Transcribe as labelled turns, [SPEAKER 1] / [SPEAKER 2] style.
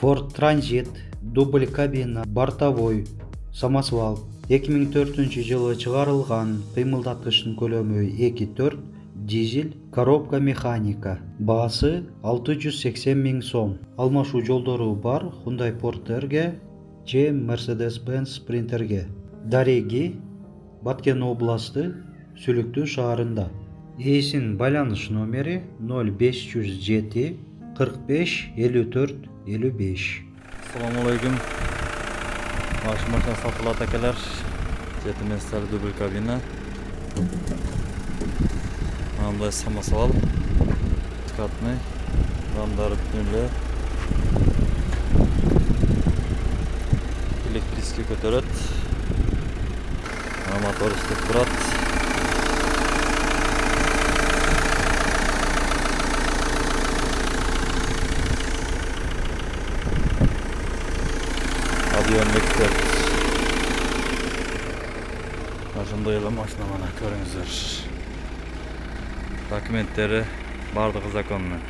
[SPEAKER 1] Ford Transit, дубль кабина, бортовой, самосвал. 2004 жылы чыгарылган, кыймылдаткычтын көлөмү 2.4, дизель, коробка механика. Баасы 680 000 сом. Алмашуу жолдору бар Hyundai Porter'ге же Mercedes-Benz Sprinter'ге. Дареги, Баткен областы, Сүлүктүү шаарында. Ээсинин байланыш номери 0507 45 54 55.
[SPEAKER 2] Assalamu alaikum. Машина сатылат акелер. 7 местер дубль кабина. Андай самосвал. Ткатный. Рамдары бүтүнлө. Электрический көтөрөт. Мотор иштеп турат. Adiyonluktur. Ошондой эле машина мына көрүңүздөр. Документтери бардыгы законный.